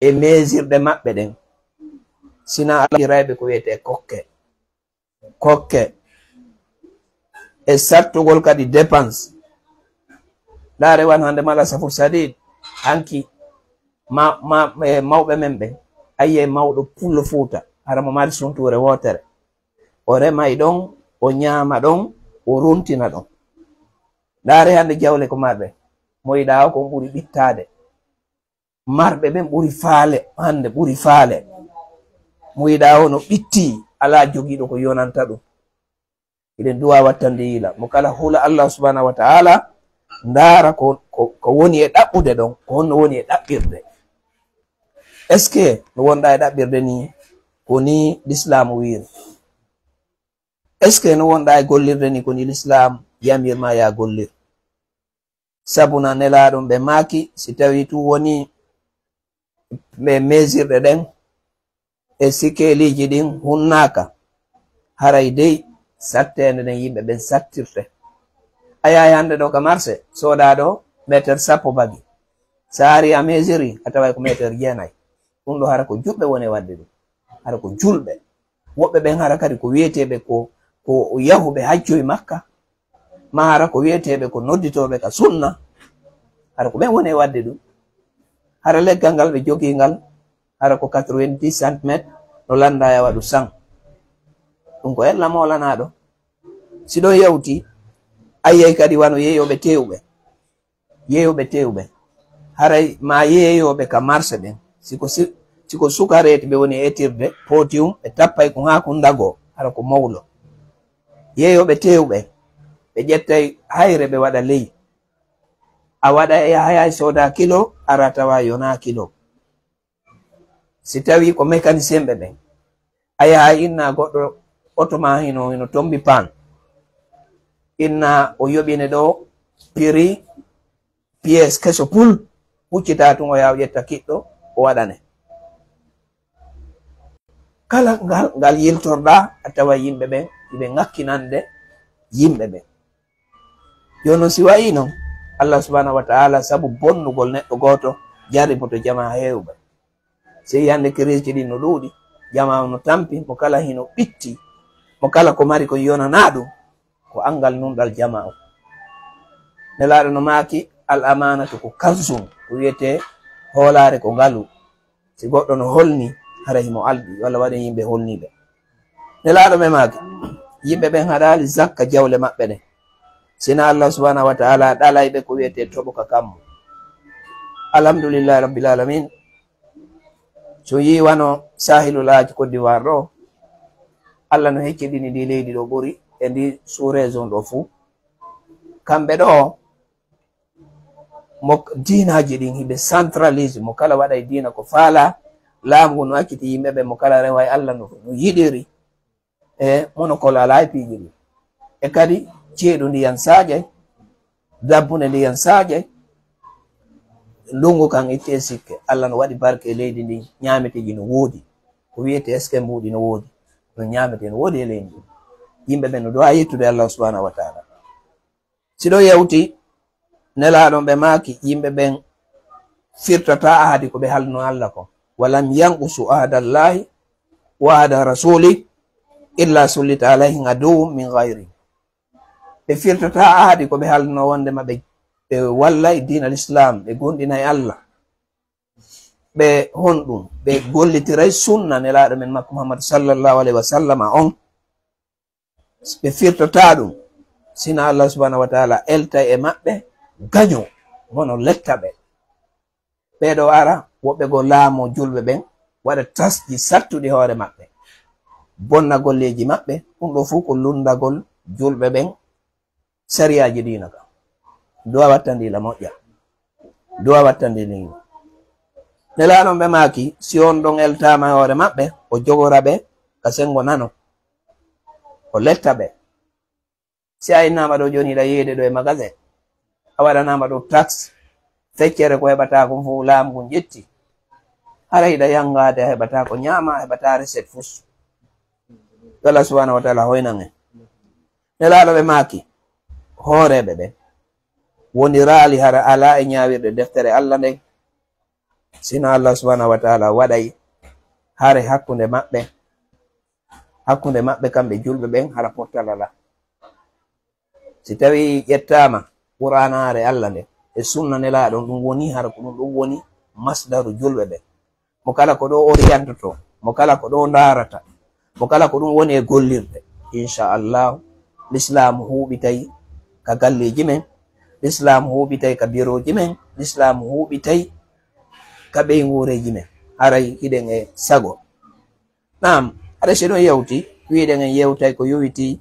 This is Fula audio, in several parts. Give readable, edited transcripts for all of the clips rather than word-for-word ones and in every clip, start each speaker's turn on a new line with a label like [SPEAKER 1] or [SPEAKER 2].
[SPEAKER 1] e mesirde maɓɓe ɗen sina alajirayɓe ko wiyete kokke e sattugol kadi dépense ɗare wan hande mala safur sadid hanki mawɓe men ɓe ayye mawɗo pullo fuuta hara mo mari sunture wotere o remay ɗon o ñaama ɗon o runtina ɗon ɗare hande jawle ko marɓe mo yiɗa o kon ɓuri ɓittade marɓe ɓen ɓuri faale hande ɓuri faale mo yiɗa o no ɓitti ala jogiɗo ko yonanta ɗum eɗen duwa wattande yila mo kala hula Allah subhanahu wa ta'ala ndara ko woni e ɗaɓɓude ɗon ko honno woni e ɗaɓɓirde est ce que no wonɗa e ɗaɓɓirde ni ko ni l'islam wiri est ce que no wonɗa e gollirde ni ko ni l'islam yamirma ya gollir sabuna nelaɗum ɓe maki si tawi tu woni ɓe mesirɗe ɗen e sikeliji ɗin hunnaka haray dey sattede nden yimɓe ɓen sattirte a yahi hande ɗo ka marché soda ɗo métre sappo bagi sa ari a mesiri a taway ko métre jeenayi ɗum ɗo hara ko juɓɓe woni wadde ɗum hara ko julɓe woɓɓe ɓen hara kadi ko wiyeteɓe ko yahuɓe hajjoye makka ma hara ko wiyeteɓe ko nodditoɓe ka sunna hara ko ɓen woni wadde ɗum hara leggal ngal ɓe jogi ngal hara ko 90 centimétre no landa ya waɗu 100 ɗum ko ella molanaɗo si ɗon yawti ayyay kadi wano yeeyoɓe tewɓe haray ma yeeyoɓe ka marché ɓen siko sukareti ɓe woni etirde potium ɓe tappay ko ha ko ndago hara ko mawlo yeeyoɓe tewɓe ɓe ƴettay hayre ɓe waɗa ley a waɗa e hayay soda kilo ara tawa yona kilo si tawi ko mécanicien ɓe ɓen a yaha inna goɗɗo otoma hino tombi pan inna o yoɓine ɗo piri pièce keso pul huccita tun o yaw ƴetta kiɗɗo o waɗane kala ngal yiltorɗa a tawa yimɓe ɓen iɓe ŋakkinande yimɓe ɓen jono si wayi noon Allah subhanahu wa ta'ala sabu bonnugol neɗɗo goto jari boto jama hewɓe sey hande crise ɗi no ɗuuɗi jama no tampi mo kala hino ɓitti mo kala ko mari ko yonana ɗum ko angal nunɗal jama o nelaɗo no maki al amanatu ko kalsum ko wiyete hoolare ko ngalu si goɗɗo no holni hara himo alɗi walla waɗa yimɓe holniɓe nelaɗo ɓe maki yimɓe ɓen haɗali zakka jawle maɓɓe ɗen sina Allah subhanahu wa ta'ala ɗalayɓe ko wiyete toɓo ka kammo alhamdulillahi rabbil alamin so yi wano sahilulaji Côte d'Ivoire ɗo Allah no hecciɗini ndi leydi ɗo ɓuri e ndi sous raison ɗo fuu kamɓe ɗo mo dinaji ɗin hiɓe centralise mo kala waɗa e dina ko faala laamu no acciti yimɓeɓe mo kala rewa e Allah no yiɗiri e monokol ala e piiji ɗi e kadi ceeɗu ndiyan saƴay dabbune ndiyan saƴay ndungu kan itte sikke Allah no waɗi barke e leydi ndi ñameteji no woodi ko wiyete eske mbuɗi no woodi no ñamete no woodi e leydi ndi yimɓe ɓe no dowa yettude Allah subhanahu wa ta'ala siɗo yewti nelaɗon ɓe maaki yimɓe ɓen firtata ahadi ko ɓe halno Allah ko walam yanqusu ahadallahi wa ahada rasuli illa sullita alayhim aduwwum min gayri ɓe firtata ahadi ko ɓe halno wondema ɓe walla e dina l'islam ɓe gonɗina e Allah ɓe honɗum ɓe gollitiray sunna nelaɗo men makko Muhammad sallallahu alaihi wa sallam on ɓe firtata ɗum sina Allah subhanahu wa ta'ala elta e maɓɓe gaño hono letta ɓe ɓeɗo ara woɓɓe go laamo julɓe ɓen waɗa tasji sattuɗi hoore maɓɓe bonna golleji maɓɓe ɗum ɗo fu ko lundagol julɓe ɓen sariyaji dina ka duwa wattandila moƴƴa duwa wattandili nelaɗon ɓe maaki si on ɗon eltama hoore maɓɓe o jogora ɓe ka sengo nano o letta ɓe si a innama ɗo joni ɗa yeede ɗo e magasin a waɗanama ɗo tax feccere ko heɓata ko fu laamu ngun ƴetti hara hiɗa yangade a heɓata ko ñama a heɓata recette fus Allah subhanahu wa ta'ala hoynan en nelaɗo ɓe maaki hooreɓe ɓe woni raali hara ala e ñawirde deftere Allah nden sina Allah subhanahu wa ta'ala waɗay hare hakkunde maɓɓe kamɓe julɓe ɓen hara portalala. Si tawi ƴettama qur'anare Allah nde e sunna nelaɗon ɗum woni hara ko ɗum woni masdaru julɓe ɓen, mo kala ko ɗo oriyantoto, mo kala ko ɗo darata, mo kala ko ɗum woni e gollirde, inchallahu l'islam huɓitay ka galleji men, l'islam huɓitay ka biroji men, l'islam huɓitay ka ɓeygureji men haray hiɗen e sago. Naam, aɗa seɗon yewti wiɗen en yewtay ko yowiti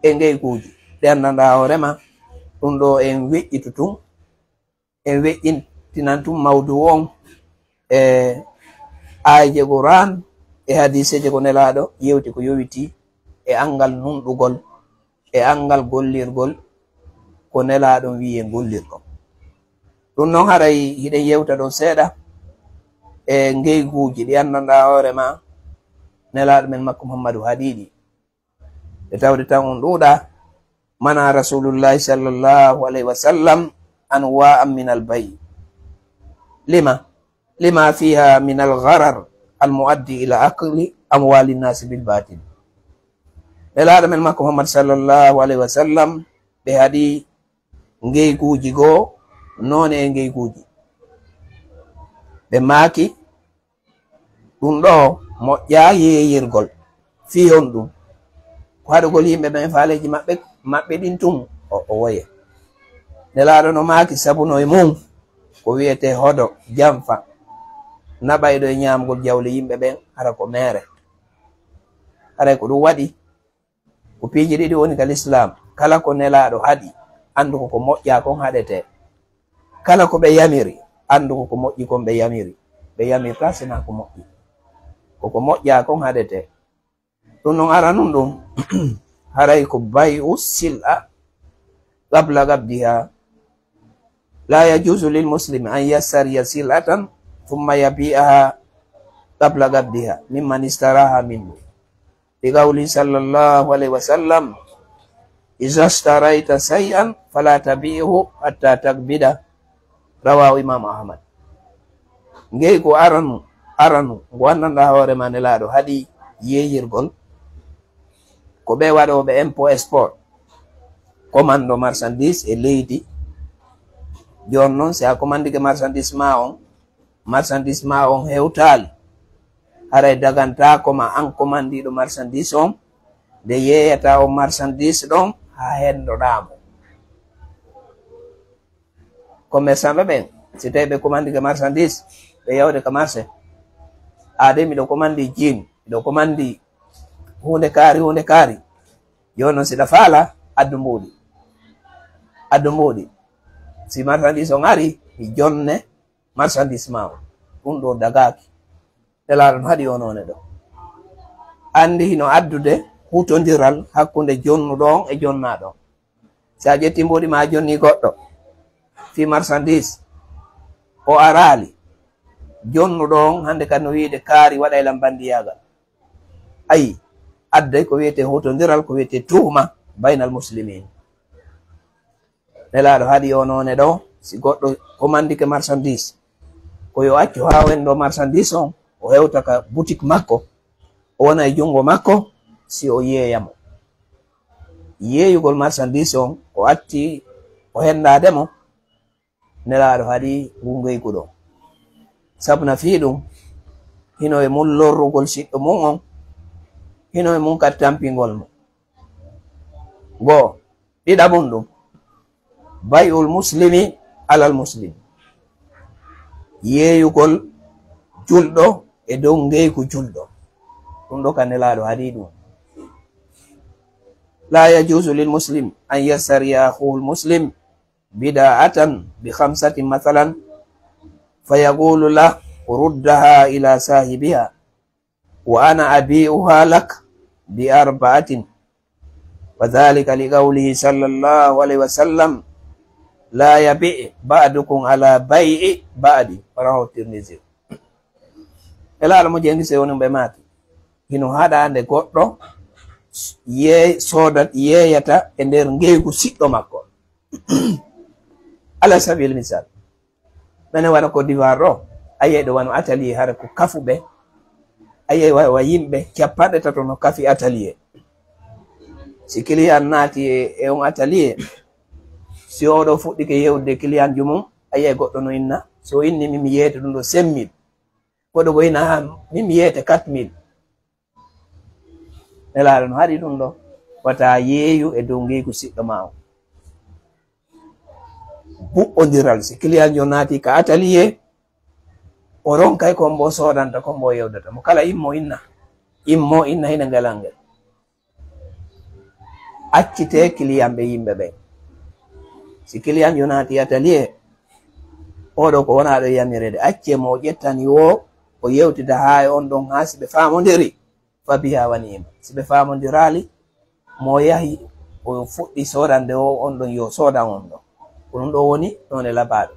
[SPEAKER 1] e ngeykuji ɗe anndanɗa hoorema ɗum ɗo en weƴƴitu tun, en weƴƴintinan tun mawdu on e ayje Qur'an e hadiseje ko nelaɗo yewti ko yowiti e angal nunɗugol e angal gollirgol ko nelaɗon wiye gollirgol. Ɗum noon haray hiɗen yewta ɗon seeɗa e ngeyguji ɗi anndanɗa hoorema nelaɗo men makko Muhammadu haɗiɗi e tawde tan on ɗuuɗa mana rasulullahi sallallahu alayhi wa sallam anwa'an min al-bay' lima fiha min al-gharar al-muaddi ila akli amwali nnasi bil batil. Nelaɗo men makko Muhammad sallallahu alayhi wa sallam ɓe haɗi ngeyguji goo none e ngeyguji ɓe maaki ɗum ɗo moƴƴa yeyirgol fi on ɗum ko haɗugol yimɓe ɓen faaleji maɓɓe ɗin tun o woye. Nelaɗo no maaki sabuno e mum ko wiyete hodo jamfa naɓayɗo e ñamgol jawle yimɓe ɓen hara ko mere. Haray ko ɗum waɗi ko piiji ɗiɗi woni ka l'islam, kala ko nelaɗo haɗi andu ko moƴƴa kon haɗete, kala ko ɓe yamiri andu ko moƴƴi kon ɓe yamirta sina ko moƴƴi, koko moƴƴa kon haɗete. ɗum noon ara nun ɗum haray ko bay'u sil'a qabla gabdiha. la yajuzu lil muslimi an yassariya sil'atan thumma yabi'aha qabla gabdiha mimman istaraha minhu, li qawli sallallahu alayhi wa sallam iza staraita shay'an fala tabi'hu hatta takbida, rawahu imam Ahmad. Ngey ko aranu ngo anndanɗa hoorema nelaɗo haɗi yeyirgol ko ɓe waɗoɓe import export commando marchandise e leydi. Jon noon si a commandike marchandise ma on hewtali haray daganta koma an commandiɗo marchandise on nde yeyata o marchandise ɗon ha hendoɗamo. Commerçant ɓe ɓen si tawi ɓe commandike marchandise ɓe yawde ka marché, ade miɗo commandi jean, miɗo commandi hunde kaari, joni noon siɗa faala addu mbuɗi si marchandise on ari mi jonne marchandise ma o, ɗum ɗo dagaki. Nelaɗo no haɗi onone ɗo andi hino addude hutodiral hakkunde jonnuɗon e jonnaɗon. si a ƴetti mbuɗi ma jonni goɗɗo fi marchandise o arali jonnuɗon hande kadi no wiide kaari waɗa elam bandiyagal, ayi adday ko wiyete hutodiral, ko wiyete tuhma baynal muslimin. Nelaɗo haɗi onone ɗo si goɗɗo commandike marchandise ko yo accu ha wendo marchandise on o hewta ka boutique makko o wona e jungo makko si o yeeyamo. Yeeyugol marchandise on o atti o hendademo, nelaɗo haɗi ngungeyku ɗo sabuna fi ɗum hino e mun lorrugol siɗɗo mum on, hino e mun kadi tampingol mo. Goo ɗiɗaɓum ɗum bay'ul muslimi alal muslim, yeeyugol julɗo e dow ngeyku julɗo, ɗum ɗo ka nelaɗo haɗi ɗum. la yajuzu lil muslim an yassariya akhuhu muslim bida'atan bi khamsatin mathalan fayaqulu la ruddaha ila sahibiha wa ana abi'uha lak bi arba'atin wa dhalika li qawlihi sallallahu alayhi wa sallam la yabi' ba'dukum ala bay'i ba'di, rawahu Tirmidhi. Nelaɗo mo jengi se woni ɓe maaki hino haɗande goɗɗo yeeyata e nder ngeygu siɗɗo makko ala sabil misal ɓene waɗa Côte d'Ivoire ɗo ayay ɗo wano atelier hara ko kafuɓe ayay wa yimɓe capanɗe tato no kafi atelier. Si client naati e on atelier si oɗo fuɗɗike yewde client jumum ayay goɗɗo no inna so inni mimi yeete ɗum ɗo 5000 goɗɗo bo ina mimi yeete 4000 nelaɗo no haɗi ɗum ɗo wata yeeyu e dow ngeygu siɗɗo ma o bu'odiral. Si client jo naati ka atelier o ronkay kon bo sodanta kon bo yewdata mo kala immo inna hina ngalal ngel accite client ɓe yimɓe ɓe. Si client jo naati atelier oɗo ko wona ɗo yamirede acce mo o ƴettani o yewtida ha on ɗon ha si ɓe famodiri fa biha wanima. Si ɓe famodirali mo yahi o fuɗɗi sodande on ɗon yo sodan on ɗon ko ɗum ɗo woni ɗon e labaɗo.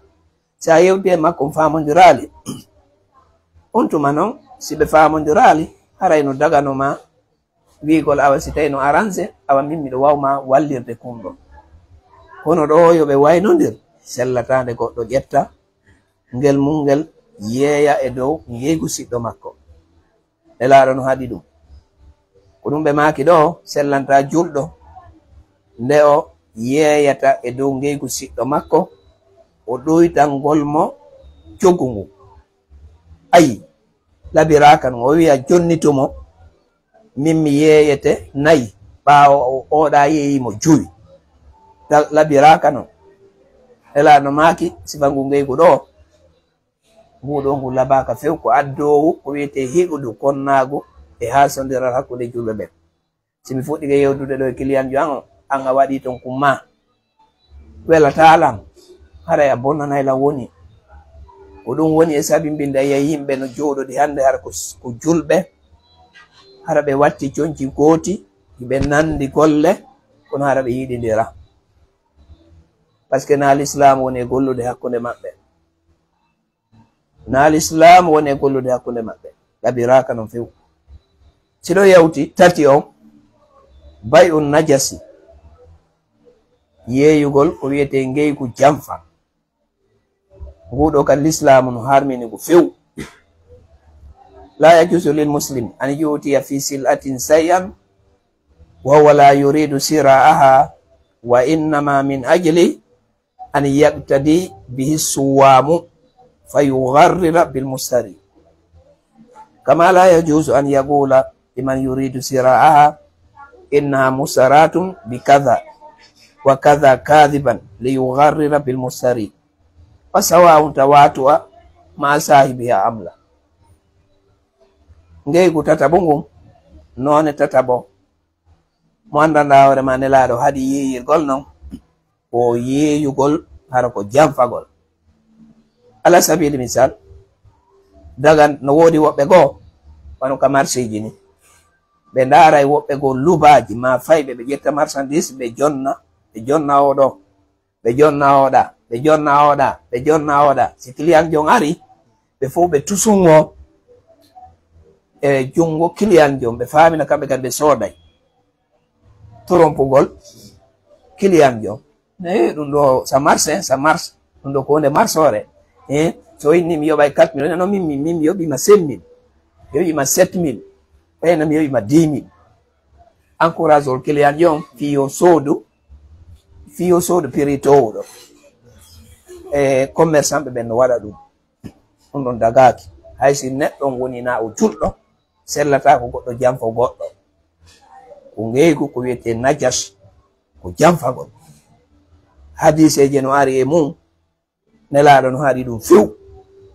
[SPEAKER 1] Si a yewti e makko famodirali on tuma noon si ɓe famodirali haray no daganoma wigol awa si tawi no arrange awa min miɗo wawma wallirde kumɗo kono ɗo yoɓe waynodir sellatande goɗɗo ƴetta ngel mum ngel yeeya e dow ngeygu siɗɗo makko nelaɗo no haɗi ɗum ko ɗum ɓe maki ɗo sellanta julɗo nde o yeeyata e dow ngeygu siɗɗo makko o ɗoytangol mo coggu ngu ayi labiraka no o wiya jonnitumo min mi yeeyete 4 ɓawo oɗa yeeyimo 5 labiraka no ela no maki sifa ngu ngeygu ɗo nguɗo ngu labaka few ko addowu ko wiyete hiɗudu konnagu e hasodiral hakkude julɓe ɓen. simi fuɗɗike yewdude ɗo e client jo an a waɗi ton kumma welatalam haray a bonnanayla woni ko ɗum woni e sabimbinde ayiya yimɓe no jooɗodi hande hara ko julɓe hara ɓe watti coñci gooti ɓe nandi golle kono hara ɓe yiɗidira par ce que na l'islam woni e gollude hakkunde maɓɓe na l'islam woni e gollude hakkunde maɓɓe ɗaɓiraka non few. siɗo yawti tati on bay un najasi yeeyugol ko wiyete ngeygu jamfa nguɗo kan l'islam no harmini ngu few. la yajuzu lil muslim an yutiya fi sil'atin shay'an wa huwa la yuridu sira'aha wa innama min ajli an yaqtadi bihi suwamu fayugharrira bil mustari kama la yajuzu an yaqula liman yuridu sira'aha innaha musaratun bikadha wa kadha kadhiban liyugharrira bil mustari wa sawa'un tawatu'a ma sahibiha amla. ngeygu tatabo ngun none tatabo mo andanda hoore ma nelaɗo haɗi yeeyirgol non ko yeeyugol hara ko jamfagol. ala sabili misal daga no woodi woɓɓe goo wano ka marché ji ni ɓe ndaara e woɓɓe goo lubaji ma fayɓe ɓe ƴetta marchandise ɓe jonna oɗo ɓe jonna oɗa ɓe jonna oɗa ɓe jonna oɗa. si client jon ari ɓe fof ɓe tusungo e jungo client jon ɓe famina kamɓe kadi ɓe sooday trompugol client jon ɗum ɗo ça marche ɗum ɗo ko wonde marsore so inni mi yoɓay 4000 non min mi yoɓima 5000 mi yoɓima 7000 ɓayna mi yoɓima 10000 encourage ol client jon fiyo soodu prix towɗo e commerçant ɓe ɓen no waɗa ɗum ɗon dagaki haysi neɗɗon woni na o julɗo sellata ko goɗɗo jamfo goɗɗo ko ngeygu ko wiyete najas ko jamfagol. hadiseje no ari e mum nelaɗo no haɗi ɗum few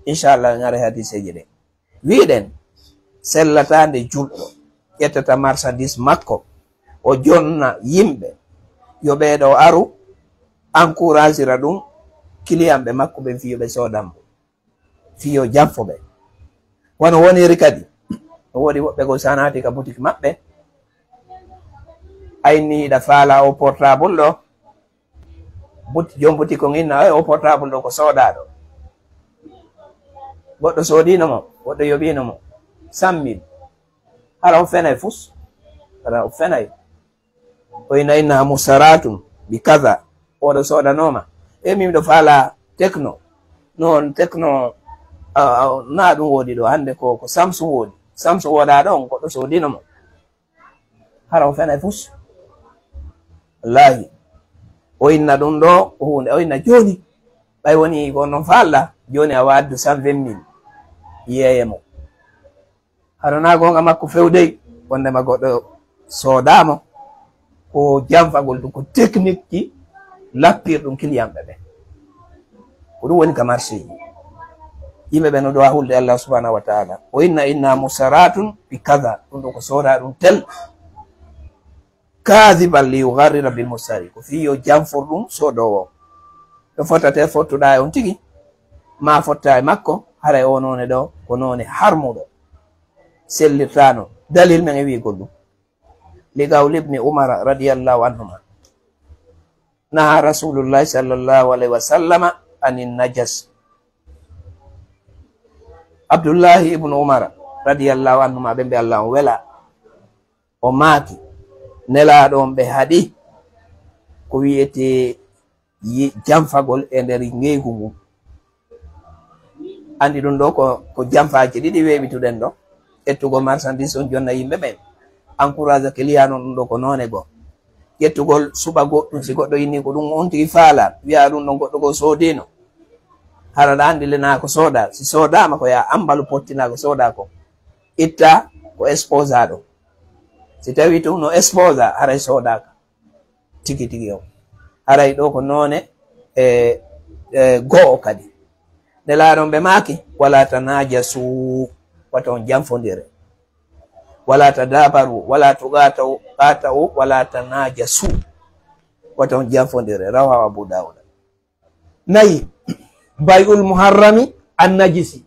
[SPEAKER 1] inchallah ngara hadiseje ɗe wiɗen sellatande julɗo ƴettata marchandise makko o jonna yimɓe yo ɓeeɗo aru encouragera ɗum client ɓe makko ɓen fiyo ɓe sodanmo fiyo jamfo ɓe wono woniri kadi no woodi woɓɓe go sanati ka boutique maɓɓe ayni ɗa faala o portable ɗo jom boutique on inna o portable ɗo ko soodaɗo goɗɗo soodinomo goɗɗo yoɓinomo 100 000 hara o fenay fus hara o fenay o inna musaratum bi kaza oɗo soodanoma e min ɗo faala techno non techno na ɗum woodi ɗo hannde ko Samsung woodi. Samsung woda ɗon goɗɗo soodino mo hara o fenay fus. Wallahi o inna ɗum ɗo ko hunde o inna joni ɓay woni ko non fa Allah joni a waddu 120 000 yeye mo hara na gonga makko fewdey wondema goɗɗo soodamo ko jamfagol ɗum ko technique ji lappirɗum kiliyamɓe ɓe ko ɗum woni ka marché ji yimɓe ɓe no ɗo a hulde Allah subhanahu wa taala o inna musaratun bi kada ɗum ɗo ko sooda ɗum tel kadiban li yugarrira bil musari ko fi yo jamfor ɗum soodowo ɗo fotate fottuɗa e on tigi ma fotta e makko haray o none ɗo ko none harmuɗo sellirtano dalil men e wigol ɗum li gawli ibni umar radiyallahu anhuma naha rasulullahi sallallahu alaihi wa sallama anin najas. Abdullahi ibnu umar radiyallahu anhuma ɓe mbi Allah on wela o maaki nelaɗo on ɓe haɗi ko wiyete jamfagol e nder ngeygu ngu andi ɗum ɗo ko jamfaji ɗiɗi weɓituɗen ɗo ƴettugo marchandise on jonna yimɓe ɓen encourage client on ɗum ɗo ko none go ƴettugol suɓa goɗɗum si goɗɗo inni ko ɗum on tigi faala wiya ɗum ɗon goɗɗo go soodino hara ɗa andi lena ko sooda si soodama ko ya ambalu pottina ko sooda ko itta ko exposa ɗo si tawi tum no exposa haray soodaka tigi tigi o haray ɗo ko none go'o kadi nde laaɗon ɓe maaki wala tanaja suu wata on jamfodire wala tadabaru wala tuqata u wala tanaja suu wata on jamfodire rawahu Abu Dawud. Nayi bay'ul muharrami an najisi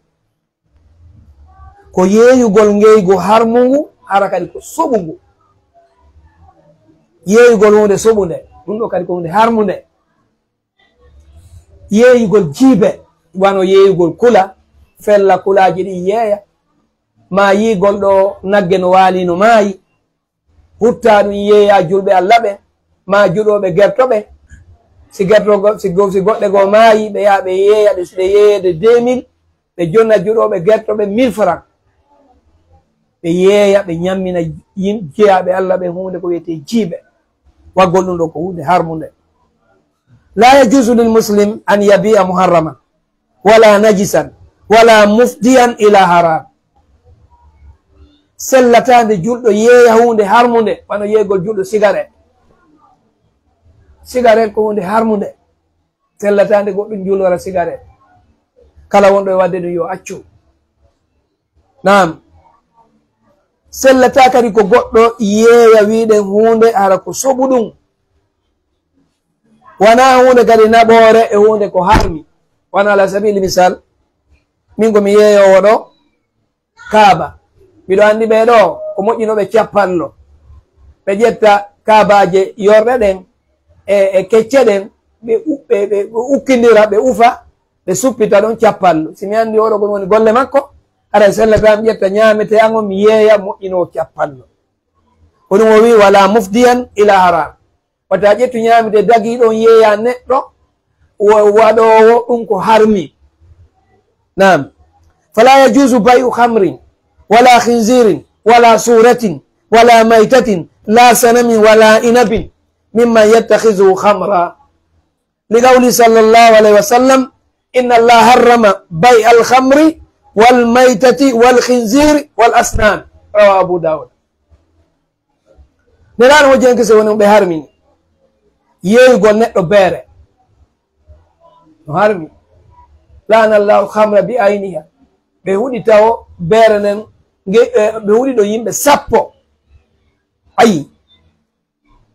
[SPEAKER 1] ko yeeyugol ngeygo harmungu hara kadi ko soɓungu yeeyugol hunde soɓunde ɗum ɗo kadi ko hunde harmunde yeeyugol jiibe wano yeeyugol kula fella kulaji ɗi yeeya ma yigol ɗo nagge no waali no maayi hutta ɗum yeeya julɓe Allah ɓe ma juɗoɓe gertoɓe si goɗɗe goo maayi ɓe yaha ɓe yeeya ɗe siɗe yeeyede 2000 ɓe jonna juɗoɓe gertoɓe 1000 francs ɓe yeeya ɓe ñammina jeyaɓe Allah ɓe hunde ko wiyete jiiɓe waggol ɗum ɗo ko hunde harmunde. La yajuzu lil muslim an yabi'a muharrama wala najisan wala mufdiyan ila haram. Sellatande julɗo yeeya hunde harmunde wano yeegol julɗo cigarette ko hunde harmunde sellatande goɗɗum julora cigarette kala wonɗo e wadde ɗum yo accu. Naam sellata kadi ko goɗɗo yeeya wiɗen hunde hara ko soɓu ɗum wana hunde kadi naɓore e hunde ko harmi wana ala sabili misal min komi yeeyowo ɗo kaaba miɗo andi ɓe ɗo ko moƴƴinoɓe cappallo ɓe ƴetta kaabaje yorɗe ɗen e kecce ɗen ɓe ukkidira ɓe ufa ɓe suppita ɗon cappallo simi andi oɗo kon woni golle makko ara sellata mi ƴetta ñamete an on mi yeeya moƴƴinowo cappallo ko ɗum o wi wala mufdiyan ila haram wata ƴettu ñamete dagi ɗon yeeya neɗɗo waɗowo ɗum ko harmi. Nam fala yajuzu bay'u khamrin wala khinzirin wala suratin wala maitatin la sanamin wala inabin mimman yattakhizuhu khamra li qawli sallallahu alayhi wa sallam inna Allah harrama bay'a al-khamri wal maitati wal khinziri wal asnan rawahu Abu Dawud. Nelaɗo mo jenkise woni ɓe harmini yeeyugol neɗɗo beere no harmi lana Allahu khamra bi ayniha ɓe huɗi tawo beere nden ɓe huɗi ɗo yimɓe 10 ayi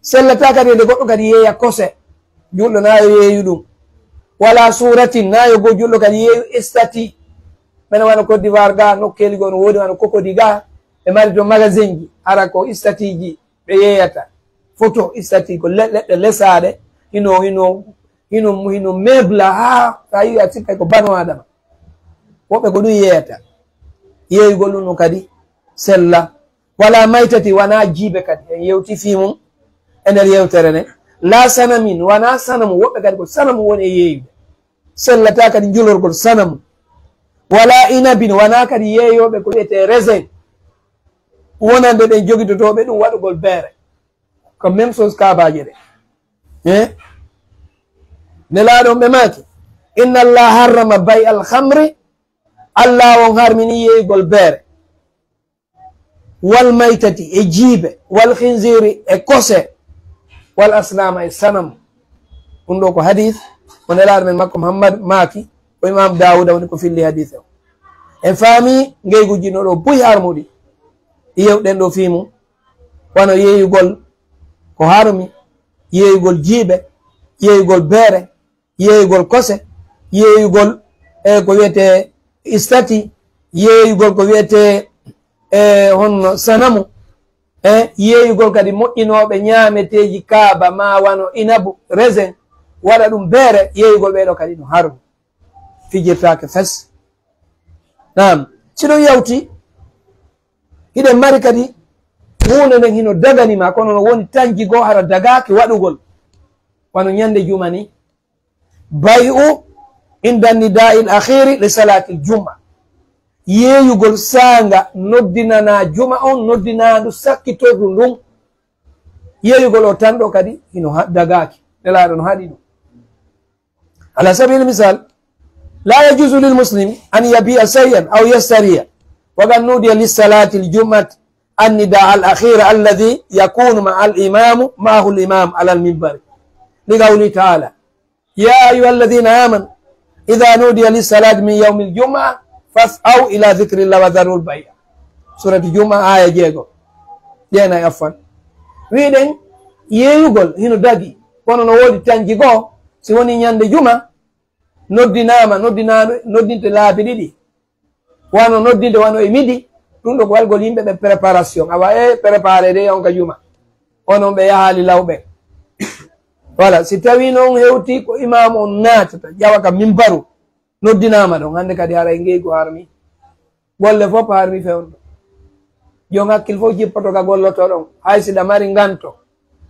[SPEAKER 1] sellata kadi nde goɗɗo kadi yeeya kose julɗo nayo yeeyu ɗum wala suratin nayo go julɗo kadi yeeyu estati mene wano Côte d'Ivoire ga nokkeli go no woodi wano Cocody ga ɓe mari to magasin ji ara ko istati ji ɓe yeeyata photo istati ko leɗɗe lesaɗe hino meuble ha ta yi a sikka ko bano adama woɓɓe ko ɗum yeeyata yeeyugol ɗum no kadi sella wala maitati wana jiibe kadi en yewti fimum e nder yewtere nde la sanamin wana sanamu woɓɓe kadi ko sanamu woni e yeeyude sellata kadi julorgol sanamu wala inabin wana kadi yeeyoɓe ko wiyete raisin wonande ɗen jogitotoɓe ɗum waɗugol beere ko même chose kabaje ɗe nelaɗon ɓe maki inna allah harrama bay al hamri allah on harmini yeeygol beere wal maytati e jiibe wal khinziri e kose wal asnama e sanam ɗum ɗo ko hadith o nelaɗo men makko muhammad maki o imam dawuda woni ko filli hadith o en faami ngeyguji no ɗo buy harmuɗi yewɗen ɗo fimu wano yeeyugol ko harmi yeeyugol jiiɓe yeeyugol beere yeeyugol kose yeeyugol ko wiyete istati yeeyugol ko wiyete honno sanamu yeeyugol kadi moƴƴinoɓe ñaameteji kaaba ma wano inabu raisin waɗa ɗum beere yeeyugol ɓeɗo kadi no harmi fijirtake fes nam siɗon yawti hiɗen mari kadi hunde nden hino daganima kono no woni tanji goo hara dagaki waɗugol wano ñande juma ni bay'u inda nida'il akhiri li salati ljuma yeeyugol sanga noddinana juma on noddinandu sakkitordu ndun yeeyugol o tan ɗo kadi hino dagaki nelaɗo no haɗi ɗum ala sabili misal la yajuzu lilmuslim an yabi'a shay'an aw yastariya وقد نودي للصلاة الجمعة النداء الأخير الذي يكون مع الإمام معه الإمام على المنبر لقوله تعالى يا أيها الذين آمنوا إذا نودي للصلاة من يوم الجمعة فاسعوا إلى ذكر الله وذروا البيع سورة الجمعة آية جيغو دينا يفعل ويدن ييغول هنا داغي kono no wodi tanji go si woni nyande juma noddinama noddinte laabi ɗiɗi wano noddinde wano e midi ɗum ɗo ko walgol yimɓe ɓe préparation awa préparé de on ka juma onon ɓe yahali lawɓe voilà si tawi noon hewti ko imam on natata ƴawa ka mimbaru noddinama ɗon hande kadi haray ngeygu harmi golle fof harmi fewnɗo jon hakkil fof jippoto ka golloto ɗon hay siɗa mari ganto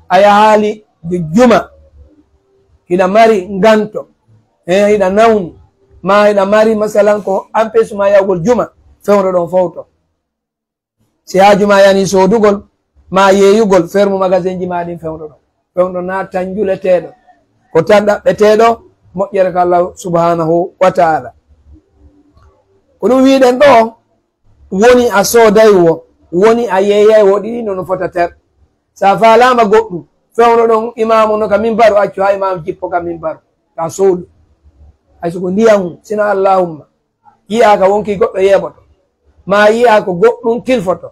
[SPEAKER 1] a yahali juma hiɗa mari ganto hiɗa nawni ma hiɗa mari masalan ko empêchement yawgol juma fewndo ɗon fowto si ha juma yani sodugol ma yeeyugol fermu magasin ji maɗin fewndo ɗon fewndo na tan juleteɗo ko tan ɗaɓɓeteɗo moƴƴere ko allah subhanahu wa taala ko ɗum wiɗen ɗo woni a soodaywo woni a yeeyaywo ɗiɗi nono fota ter sa falama goɗɗum fewndo ɗon imamu no ka mimbaru accu ha imamu jippo ka mimbaru ka sowɗu hay soko ndiyam sino allahumma yiya ka wonki goɗɗo yeɓoto ma yiya ko goɗɗum kilfoto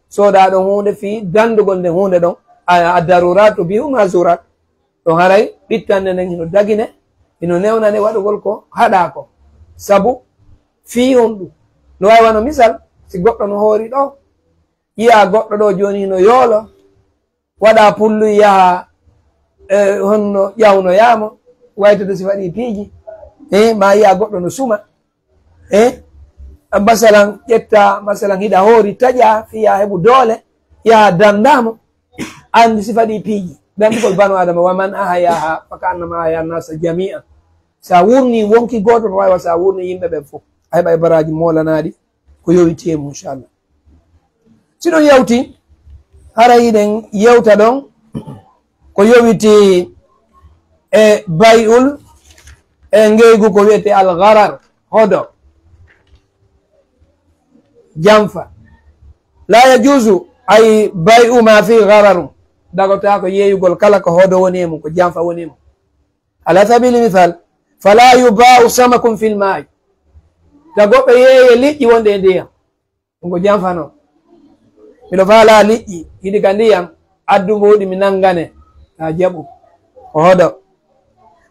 [SPEAKER 1] soda ɗon hunde fi dandugol nde hunde ɗon a darurat to bihuma zurat ɗon haray ɓittande nden hino dagine hino newnane waɗugol ko haɗa ko sabu fi on ɗum no wawi wano misal si goɗɗo no hoori ɗo yiya goɗɗo ɗo joni hino yoolo waɗa pullu yaha honno ƴawnoyamo waytode si waɗi piiji ma yiya goɗɗo no suma masalan ƴetta masalan hiɗa hoori taƴa fiya heɓu doole yaha dandamo andi si faɗi piiji dandugol banu adama waman ahayaha faka annama ahaya nasa jami'an sa wurni wonki goto no wawi sa wurni yimɓe ɓen fof a heɓa e baraji molanaɗi ko yowitiyemu inchallah siɗon yawti hara yiɗen yewta ɗon ko yowiti e bay'ul e ngeygu ko wiyete algarar hodo jamfa la yajuzu ay bay'u ma fi gararum dagota ko yeeyugol kala ko hodo woni e mum ko jamfa woni e mum ala sabili misal fala yuba'u samakum fil ma'i ta goɓɓe yeeye liƴƴi wonde e ndiyam ɗum ko jamfa noon miɗo faala liƴƴi hiɗi ka ndiyam addu mbuɗi mi nangane ha jaɓu ko hodo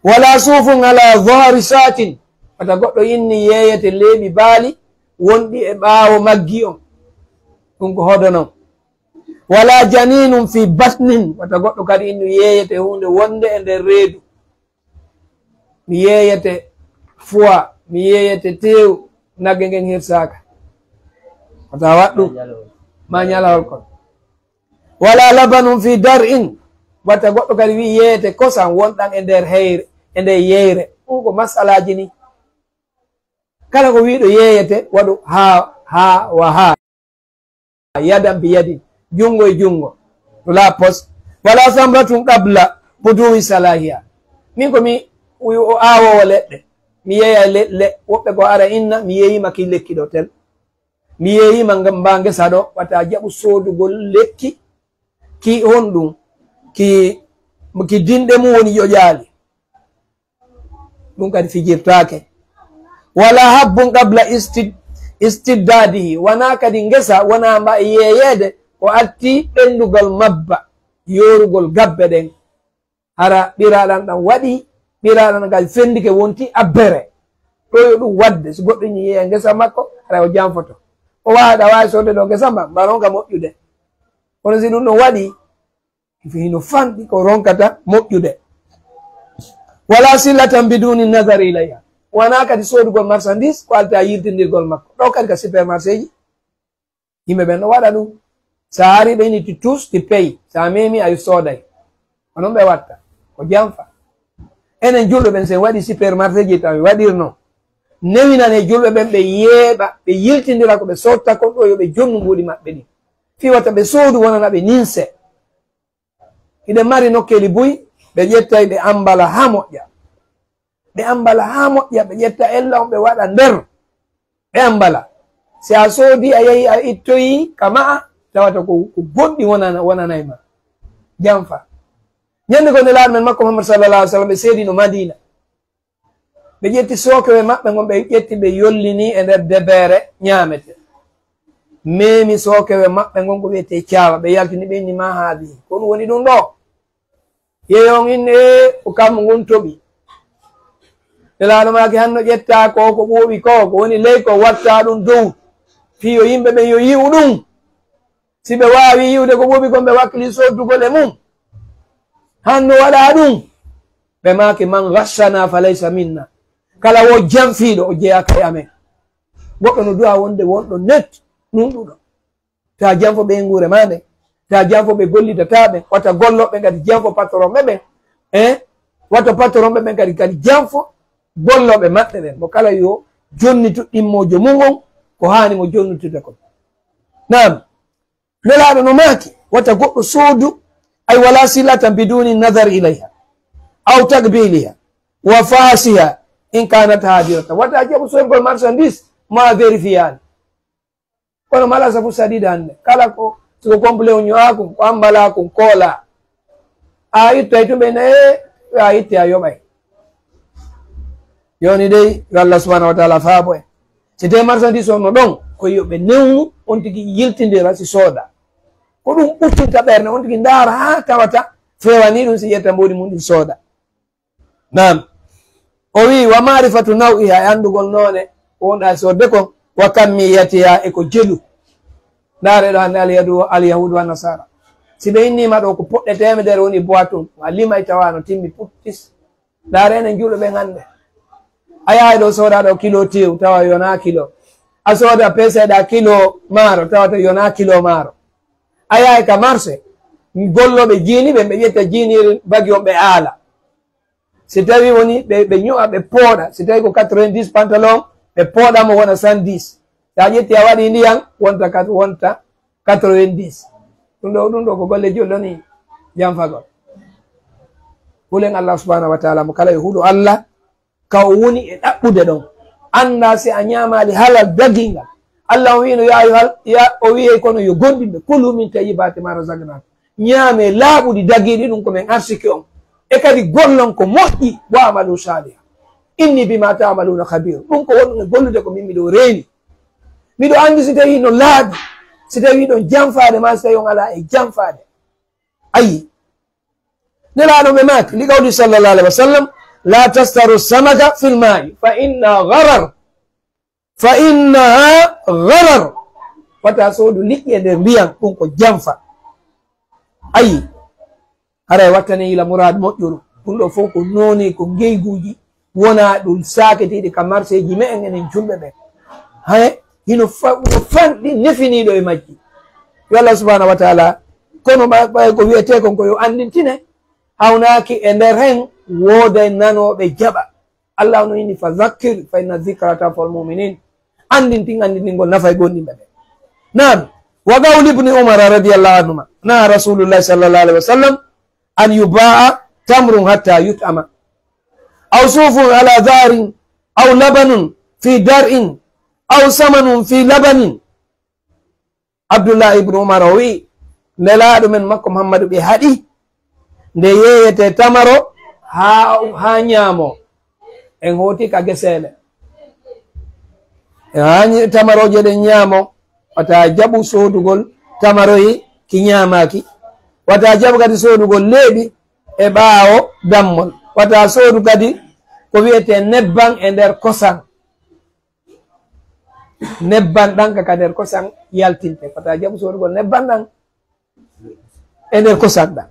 [SPEAKER 1] wala sufun ala dhahri satin wata goɗɗo inni yeeyete leeɓi baali wonɗi e ɓaawo maggi on ɗum ko hodo noon wala janinum fi batnin wata goɗɗo kadi inni yeeyete hunde wonde e nder reedu mi yeeyete foi mi yeeyete tew nagge ngen hirsaka wata waɗɗum ma ñalawol kon wala labanum fi dar'in wata goɗɗo kadi wi yeeyete kosam wonɗan e nder heyre e nder yeyre ɗum ko masalaji ni
[SPEAKER 2] kala ko wiɗo yeeyete waɗu ha wa ha yadan bi yadin jungo e jungo to la pos wala samratun qabla buduwi salahiya min ko mi awowo leɗɗe mi yeeya leɗɗe woɓɓe ko ara inna mi yeeyima ki lekki ɗo tel mi yeeyima mba ngesa ɗo wata jaɓu soodugol lekki ki honɗum ki dinɗe mum woni ƴoƴaali ɗum kadi fijirtake wala habbun qabla istiddadihi wona kadi ngesa wona mba yeeyede ko atti ɓendugal mabba yorugol gabbe ɗen hara ɓiraɗan ɗan waɗi ɓiraɗan ngal fendike wonti abbere ɗo yo ɗum wadde so goɗɗo ñi yeeya ngesa makko hara o janfoto o waɗa wawi sode ɗo ngesa ma mba ronka moƴƴude kono si ɗum ɗon waɗi hino fanɗi ko ronkata moƴƴude wala sillatan biduni nazari ilayha wona kadi sodugol marchandise ko alta yirtindirgol makko ɗo kadi ka supermarché ji yimɓe ɓen ɗo waɗa ɗum sa ari ɓe ini ti tous ti payi sa memi ay sooday onon ɓe watta ko janfa enen julɓe ɓen sen waɗi supermarché ji tan waɗirno newinane julɓe ɓen ɓe yeeɓa ɓe yiltindira ko ɓe sotta ko ɗo yo ɓe jonnu mbuɗi maɓɓe ɗi fi watta ɓe soodu wonana ɓe ninse hiɗen mari nokkeli buy ɓe ƴettay ɓe ambala ha moƴƴa ɓe ambala ha moƴƴa ɓe ƴetta ella on ɓe waɗa nder ɓe ambala si a soodi a yehi a ittoyi ka ma'a tawata ko goɗɗi wonanayma janfa ñande ko nelaaɗo men makko Muhammad sallallah alih w sallam ɓe seedino Madina ɓe ƴetti sookewe maɓɓe gon ɓe ƴetti ɓe yollini e nder debeere ñaamete memi sookewe maɓɓe gon ko wiyete caawa ɓe yaltini ɓe inni ma haadi ko ɗum woni ɗum ɗo yeyon inne ko kammo ngon toɓi nelaaɗo maake hanno ƴetta ko ɓuuɓi ko woni ley ko watta ɗum dow fiyo yimɓe ɓen yo yi'u ɗum si ɓe wawi yiwde ko ɓuuɓi kon ɓe wakkili soddugol e mum hanno waɗa ɗum ɓe maake man gassana fa laysa minna kala wo janfiiɗo o jeyaka e amen goɗɗo no duwa wonde wonɗo net nunɗuɗo ta janfo ɓe ngure ma nde ta janfo ɓe gollitataɓe wata golloɓe kadi janfo patronɓe ɓen watta patronɓe ɓen kadi janfo golloɓe maɓɓe ɓen mo kala yo jonnitu ɗimmojo mum on ko hani mo jonnitude kon nam nelaaɗo no maaki wata goɗɗo soodu ay wala sillatan biduni nadar ilayha aw takbiliha wa fasiha in kanat hadirata wata jaɓu soygol marchandise ma vérifiani kono mala sabu saɗiɗa hande kala ko siko complet o ño'akum ko ambalakum koola a ittay tumɓene a itti a yoɓay yoni dey yo Allah subhanahu wa taala faabo en si tawi marchandise on no ɗon ko yoɓe newnu on tigi yiltindira si sooda ko ɗum ɓurtinta ɓerde on tigi ndaara ha tawata fewani ɗum si yetta mboɗi mum ɗi sooda nam o wi wa marifatu nawiha e andugol noone ko wonɗa sodde kon wa kammiyatiha e ko jelu ndaare ɗo hande alyahudu wa nasara si ɓe innima ɗo ko poɗɗe temedere woni boiton a limay tawano timmi puttis ndaare enen juuɗo ɓen hande a yahay ɗo sooda ɗo kilo tew tawa yona kilo a sooda peseɗa kilo maaro tawata yona kilo maaro a yahay ka marché golloɓe jiini ɓen ɓe ƴetta jiiniri bagi on ɓe aala si tawi woni ɓe ño'a ɓe pooɗa si tawi ko 90 pantalon ɓe pooɗamo wona 110 sa ƴetti a waɗi ndiyam wonta 90 ɗum ɗo ko golle julɗo ni janfagol hulen Allah subhanahu wa taala mo kala e huuɗo Allah ka o woni e ɗaɓɓude ɗon anda si a ñamali halal dagingal Allah o wino o wiye kono yo gonɗinɓe kulu min tayyibati ma razaqnakum ñaame laaɓuɗi dagiɗi ɗum ko men arsiki on e kadi gollon ko moƴƴi wa amalu saliha inni bima ta'maluna khabir ɗum ko wonɗum e gollude ko min miɗo reeni miɗo andi si tawi no laaɓi si tawi ɗon janfade ma si tawi on ala e janfade ayi nelaɗo ɓe maaki li qawli sallallah alayhi wa sallam la tastaru samaka fil ma'i fa innaha gharar wata soodu liƴƴi e nder ndiyam ɗum ko janfa ayi haray wattane yila mourad moƴƴuru ɗum ɗo fof ko nooni ko geyguji wona ɗum saketiɗi ka marché ji me en enen julɓe ɓen hay hino fanɗi nefiniɗo e majji yo Allah subhanahu wa taala kono ɓay ko wiyete kon ko yo andintine hawnaki e nder hen wooday nanoɓe jaɓa Allah no ini fadhakkir fa inna dhikra tanfa'ul mu'minin. Andin-ngol nafay gondimɓe ɓe. Naam, wa qawli ibn Umar radiyallahu anhuma, na Rasulullah sallallahu alaihi wasallam an yuba'a tamrun hatta yut'ama aw sufun ala dharin aw labanun fi dar'in aw samanun fi labanin. Abdullah ibn Umar o wi nelaɗo men makko Muhammadu ɓe haɗi nde yeyete tamaro ha ñaamo en hoti ka gesele tamaroje ɗen ñaamo wata jaɓu sodugol tamaroyi ki ñamaki, wata jaɓu kadi sodugol leeɓi e ɓaawo dammol, wata sodu kadi ko wiyete nebban e nder kosan, nebban ɗan kaka nder kosan yaltinte, wata jaɓu sodugol nebban ɗan e nder kosan ɗan,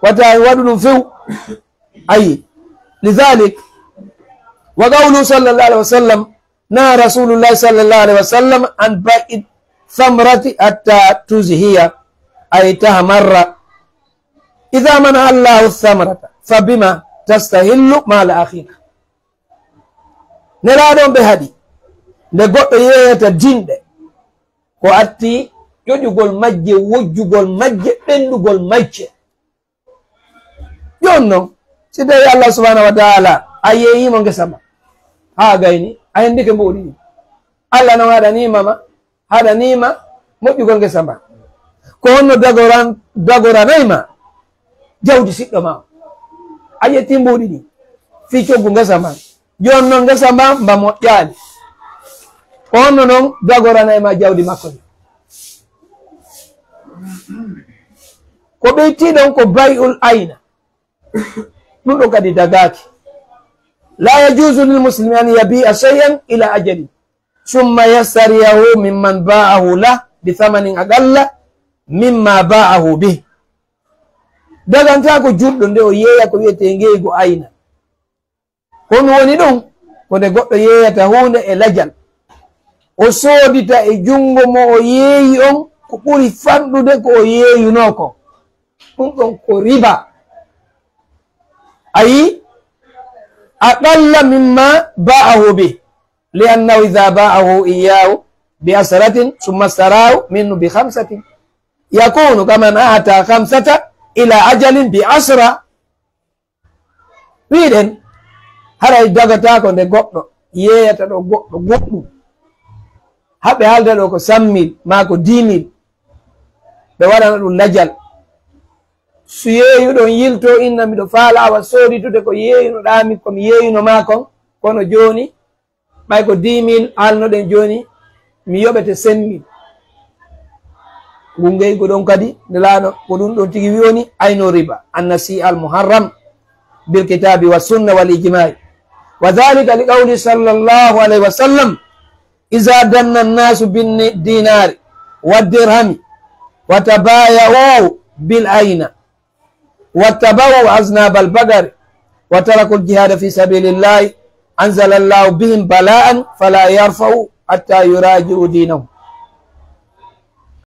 [SPEAKER 2] wata waɗu ɗum few. ayi lidhalik wa qawlu sallallahu alaihi wasallam, na Rasulullah sallallahu alaihi wasallam an ba'id thamrati hatta tuzhiya ay tahmarra. Idha mana Allahu thamrata fabima tastahillu mal akhika. Nelaɗon ɓe haɗi nde goɗɗo yeyata jinɗe ko atti ƴoƴugol majje, wojjugol majje, ɓendugol majje. Jon non si tawi Allah subhanahu wa ta'ala a yeyimo ngesa ma ha gayni a hendike mboɗi, Allah non haɗanima moƴƴugol ngesa ma, ko honno dagoranayma jawdi siɗɗo ma, a ƴetti mboɗi ɗi fi coggu ngesa ma, jon noon ngesa ma mba moƴƴani, ko honno noon dagoranayma jawdi makko ni. ko ɓeytiɗon ko bay'ul ayna, ɗum ɗo kadi dagaki. la yajuzu lil muslimi an yabi'a shay'an ila ajali summa yastariyahu mimman ba'ahu la bi thamanin aqalla mimma ba'ahu bih. Daganta ko juɗɗo nde o yeeya ko wiyete ngeygo ayna, kono woni ɗum ko nde goɗɗo yeeyata hunde e lajal, o soodita e jungo mo o yeeyi on ko ɓuri fanɗude ko o yeeyuno ko, ɗum ɗon ko riba. ayi aqalla mimma ba'ahu bih li'annahu idha ba'ahu iyyahu bi asratin summa starahu minhu bi khamsatin yakunu kaman ata khamsata ila ajalin bi asra. wiɗen haray dagata ko nde goɗɗo yeeyata ɗo goɗɗo goɗɗum, haɓe halda ɗo ko 100,000 ma ko 10,000, ɓe waɗana ɗum lajal. so yeeyuɗon yilto inna miɗo faala awa sooditude ko yeeyunoɗami komi yeeyuno ma kon, kono joni ɓay ko 10,000 alnoɗen joni mi yoɓete 5,000. gungeygo ɗon kadi ndelano ko ɗum ɗon tigi wiyoni ayno riba annasi al muharram bil kitabi wa sunna wal ijma'i wa dhalika li qawli sallallahu alaihi wa sallam iza danna an-nasu bin dinari wa dirhami wa tabaya'u bil ayna واتبعوا أذناب البقر وتركوا الجهاد في سبيل الله أنزل الله بهم بلاء فلا يرفعوا حتى يراجعوا دينهم.